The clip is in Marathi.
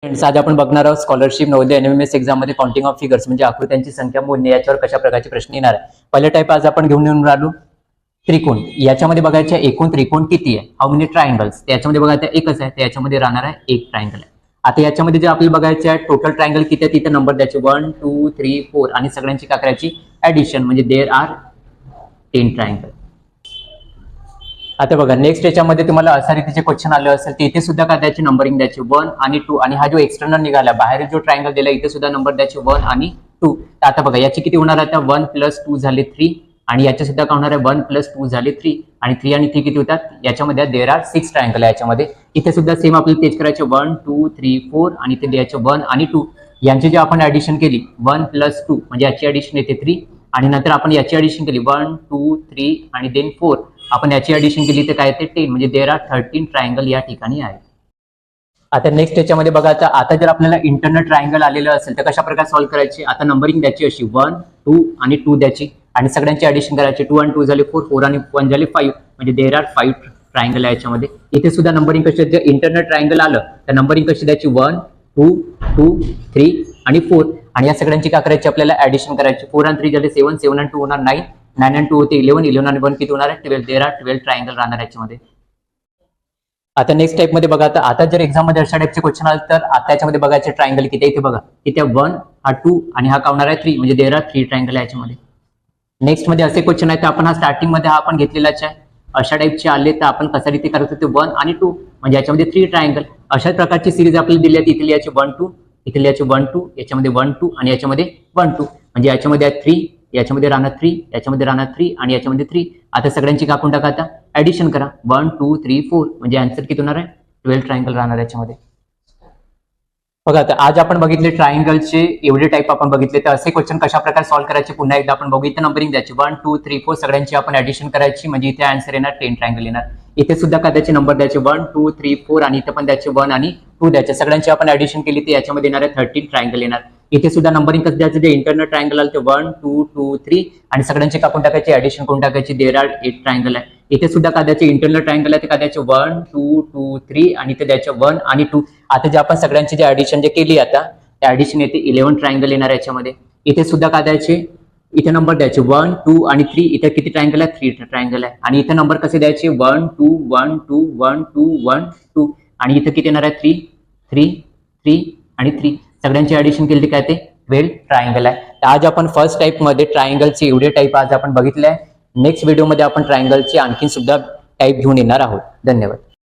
फ्रेंड्स, आज आपण बघणार आहोत स्कॉलरशिप नवोदय एनएमएमएस एक्झाम मध्ये काउंटिंग ऑफ फिगर्स म्हणजे आकृत्यांची संख्या मोजणे याच्यावर कशा प्रकारचे प्रश्न येणार आहे. पहिला टाइप आज आपण घेऊन येऊन राहिलो त्रिकोण. याच्यामध्ये बघायचे एकूण त्रिकोण किती आहे, हाऊ मेनी ट्रायंगल्स. याच्यामध्ये बघायचं एकच आहे, तर याच्यामध्ये राहणार आहे एक ट्रायंगल आहे. आता याच्यामध्ये जे आपल्याला बघायचे आहे टोटल ट्रायंगल किती आहे तिथे नंबर द्यायचे 1 2 3 4 आणि सगळ्यांची काय करायची ऍडिशन म्हणजे देयर आर 10 ट्रायंगल. आता बघा नेक्स्ट याच्यामध्ये तुम्हाला असा रीतीचे क्वेश्चन आले असेल तर इथे सुद्धा काय द्यायची नंबरिंग द्यायची 1 आणि 2 आणि हा जो एक्सटर्नल निघाला बाहेर जो ट्रायंगल दिला इथे सुद्धा नंबर द्यायचे 1 आणि 2. आता बघा याची किती होणार आहे, 1 + 2 झाले 3 आणि याचे सुद्धा काय होणार आहे 1 + 2 झाले 3 आणि 3 आणि 3 किती होतात, याच्यामध्ये देयर आर 6 ट्रायंगल आहे. याच्यामध्ये इथे सुद्धा सेम आपल्याला तेच करायचे 1 2 3 4 आणि इथे द्यायचे 1 आणि 2. यांची जे आपण ऍडिशन केली 1 + 2 म्हणजे याची ऍडिशन येते 3 आणि नंतर आपण याची ऍडिशन केली 1 2 3 आणि देन 4 आपण याची ऍडिशन केली तर काय येते 10 म्हणजे देयर आर 13 ट्रायंगल या ठिकाणी आहे. आता नेक्स्ट याच्यामध्ये बघा आता जर आपल्याला इंटरनल ट्रायंगल आलेलं असेल तर कशा प्रकारे सॉल्व्ह करायची. आता नंबरिंग द्यायची अशी 1 2 आणि 2 द्यायची आणि सगळ्यांची ऍडिशन करायची 2 आणि 2 झाले 4 4 आणि 1 झाले 5 म्हणजे देयर आर 5 ट्रायंगल आहे याच्यामध्ये. इथे सुद्धा नंबरिंग कशी जर इंटरनल ट्रायंगल आलं तर नंबरिंग कशी द्यायची 1 2 2 3 आणि 4 आणि या सगळ्यांची काय करायची आपल्याला ऍडिशन करायची 4 आणि 3 झाले 7 7 आणि 2 होणार 9 9 आणि 2 होते 11 11 आणि 1 किती होणार आहे 12 देयर आर 12 ट्रायंगल राहणार याच्यामध्ये. आता नेक्स्ट टाइप मध्ये बघा आता जर एक्झाम मध्ये अशा टाइपचे क्वेश्चन आले तर आता याच्यामध्ये बघायचे ट्रायंगल किती इथे बघा इथे 1 हा 2 आणि हा काउंटर आहे 3 म्हणजे देयर आर 3 ट्रायंगल आहे याच्यामध्ये. नेक्स्ट मध्ये असे क्वेश्चन आहेत तर आपण हा स्टार्टिंग मध्ये हा आपण घेतलेलाच आहे. अशा टाइपचे आले तर आपण कसा रीती करत होते 1 आणि 2 म्हणजे याच्यामध्ये 3 ट्रायंगल. अशा प्रकारची सिरीज आपल्याला दिली आहे. इथे याचे 1 2 इथे याचे 1 2 याच्यामध्ये 1 2 आणि याच्यामध्ये 1 2 म्हणजे याच्यामध्ये 3 याच्यामध्ये राहणार 3 याच्यामध्ये राहणार 3 आणि याच्यामध्ये 3. आता सगळ्यांची कापून टाका, आता ऍडिशन करा 1 2 3 4 म्हणजे आन्सर किती होणार आहे 12 ट्रायंगल राहणार याच्यामध्ये. बघा आता आज आपण बघितले ट्रायंगलचे एवढे टाइप आपण बघितले तर असे क्वेश्चन कशा प्रकारे सॉल्व्ह करायचे पुन्हा एकदा आपण बघू. इथे नंबरिंग द्यायची 1 2 3 4 सगळ्यांची आपण ऍडिशन करायची म्हणजे इथे आन्सर येणार 10 ट्रायंगल येणार. इथे सुद्धा काय द्यायचे नंबर द्यायचे 1 2 3 4 आणि इथे पण द्यायचे 1 आणि 2 द्यायचे. सगळ्यांची आपण ऍडिशन केली तर याच्यामध्ये येणार आहे 13 ट्रायंगल येणार. इथे सुद्धा नंबरिंग कसं द्यायचं जे इंटरनल ट्रायंगल आलं ते 1 2 2 3 आणि सगळ्यांची कापून टाकायची ऍडिशन करून टाकायची देयर आर 8 ट्रायंगल आहे. इथे सुद्धा काय द्यायचे इंटरनल ट्रायंगल आहे ते काय द्यायचे 1 2 2 3 आणि इथे द्यायचे 1 आणि 2. आता जे आपण सगळ्यांची जे ऍडिशन जे केली आता त्या ऍडिशन येते 11 ट्रायंगल येणार याच्यामध्ये. इथे सुद्धा काय द्यायचे इथे नंबर द्यायचे 1 2 आणि 3 इथे किती ट्रायंगल आहे 3 ट्रायंगल आहे आणि इथे नंबर कसे द्यायचे 1 2 1 2 1 2 1 2 आणि इथे किती येणार आहे 3 3 3 आणि 3 सगळ्यांची ऍडिशन केली काय ते 12 ट्रायंगल आहे. आज आपण फर्स्ट टाइप मध्ये ट्रायंगलचे एवढे टाइप आज आपण बघितले आहे. नेक्स्ट व्हिडिओमध्ये आपण ट्रायंगलचे आणखी सुद्धा टाइप घेऊन येणार आहोत. धन्यवाद.